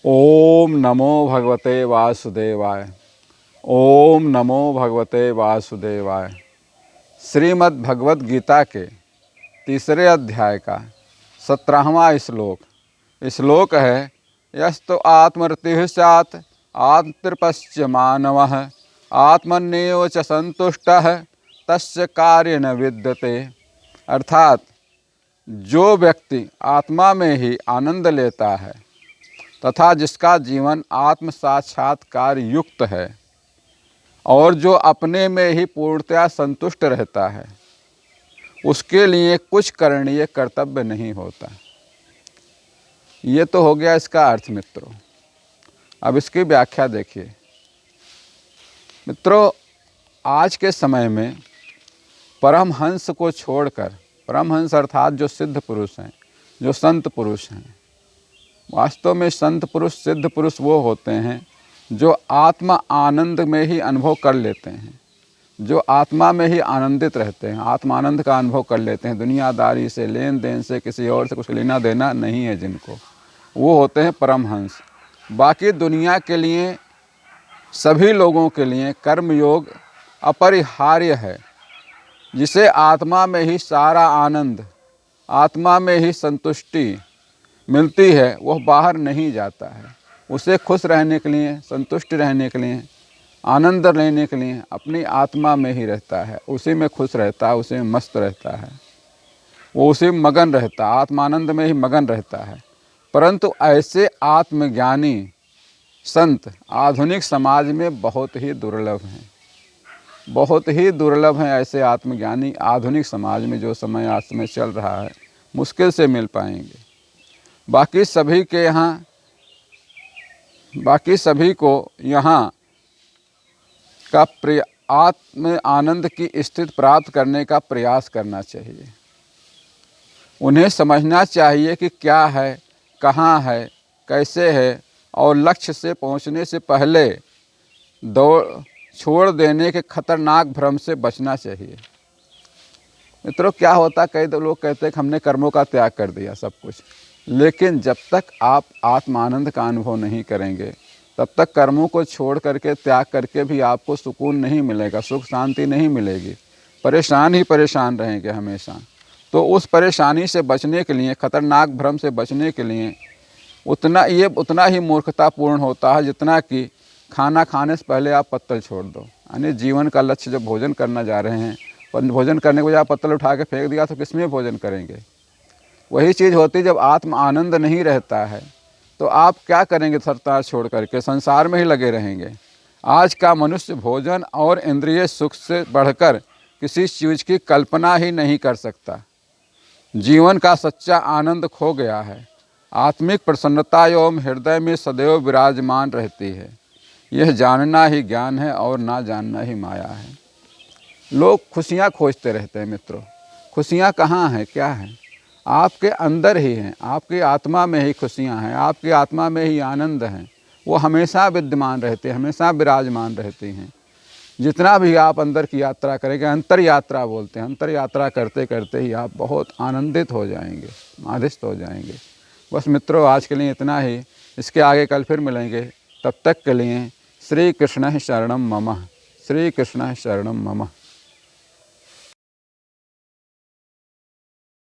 ओम नमो भगवते वासुदेवाय। ओम नमो भगवते वासुदेवाय। श्रीमद् भगवत गीता के तीसरे अध्याय का 17वां श्लोक है। यस्तु आत्मरतिः स्यात् आत्मतृप्स्य मानवः आत्मन्येव च संतुष्टः तस्य कार्य न विद्यते। अर्थात जो व्यक्ति आत्मा में ही आनंद लेता है तथा जिसका जीवन आत्म साक्षात्कार युक्त है और जो अपने में ही पूर्णतया संतुष्ट रहता है, उसके लिए कुछ करणीय कर्तव्य नहीं होता। ये तो हो गया इसका अर्थ मित्रों। अब इसकी व्याख्या देखिए मित्रों। आज के समय में परमहंस को छोड़कर, परमहंस अर्थात जो सिद्ध पुरुष हैं, जो संत पुरुष हैं, वास्तव में संत पुरुष सिद्ध पुरुष वो होते हैं जो आत्मा आनंद में ही अनुभव कर लेते हैं, जो आत्मा में ही आनंदित रहते हैं, आत्मानंद का अनुभव कर लेते हैं। दुनियादारी से, लेन देन से, किसी और से कुछ लेना देना नहीं है जिनको, वो होते हैं परमहंस। बाकी दुनिया के लिए, सभी लोगों के लिए कर्मयोग अपरिहार्य है। जिसे आत्मा में ही सारा आनंद, आत्मा में ही संतुष्टि मिलती है, वह बाहर नहीं जाता है। उसे खुश रहने के लिए, संतुष्ट रहने के लिए, आनंद लेने के लिए अपनी आत्मा में ही रहता है, उसी में खुश रहता है, उसी में मस्त रहता है, वो उसी में मगन रहता है, आत्मानंद में ही मगन रहता है। परंतु ऐसे आत्मज्ञानी संत आधुनिक समाज में बहुत ही दुर्लभ हैं, बहुत ही दुर्लभ हैं। ऐसे आत्मज्ञानी आधुनिक समाज में, जो समय आज समय चल रहा है, मुश्किल से मिल पाएंगे। बाकी सभी को यहाँ का आत्म आनंद की स्थिति प्राप्त करने का प्रयास करना चाहिए। उन्हें समझना चाहिए कि क्या है, कहाँ है, कैसे है, और लक्ष्य से पहुँचने से पहले छोड़ देने के खतरनाक भ्रम से बचना चाहिए। मित्रों, क्या होता, कई लोग कहते हैं कि हमने कर्मों का त्याग कर दिया सब कुछ, लेकिन जब तक आप आत्मानंद का अनुभव नहीं करेंगे, तब तक कर्मों को छोड़ करके, त्याग करके भी आपको सुकून नहीं मिलेगा, सुख शांति नहीं मिलेगी। परेशान ही परेशान रहेंगे हमेशा। तो उस परेशानी से बचने के लिए, खतरनाक भ्रम से बचने के लिए उतना ही मूर्खतापूर्ण होता है जितना कि खाना खाने से पहले आप पत्तल छोड़ दो। यानी जीवन का लक्ष्य जब भोजन करना जा रहे हैं, पर भोजन करने के बजाय आप पत्तल उठा के फेंक दिया तो किसमें भोजन करेंगे। वही चीज़ होती है, जब आत्म आनंद नहीं रहता है तो आप क्या करेंगे, सरतार छोड़ करके संसार में ही लगे रहेंगे। आज का मनुष्य भोजन और इंद्रिय सुख से बढ़कर किसी चीज़ की कल्पना ही नहीं कर सकता। जीवन का सच्चा आनंद खो गया है। आत्मिक प्रसन्नता एवं हृदय में सदैव विराजमान रहती है। यह जानना ही ज्ञान है और ना जानना ही माया है। लोग खुशियाँ खोजते रहते हैं मित्रों। खुशियाँ कहाँ हैं, क्या हैं? आपके अंदर ही हैं, आपकी आत्मा में ही खुशियाँ हैं, आपकी आत्मा में ही आनंद हैं। वो हमेशा विद्यमान रहते हैं, हमेशा विराजमान रहती हैं। जितना भी आप अंदर की यात्रा करेंगे, अंतर यात्रा बोलते हैं, अंतर यात्रा करते करते ही आप बहुत आनंदित हो जाएंगे, आदिष्ट हो जाएंगे। बस मित्रों, आज के लिए इतना ही। इसके आगे कल फिर मिलेंगे। तब तक के लिए श्री कृष्ण शरणम मम, श्री कृष्ण शरणम मम।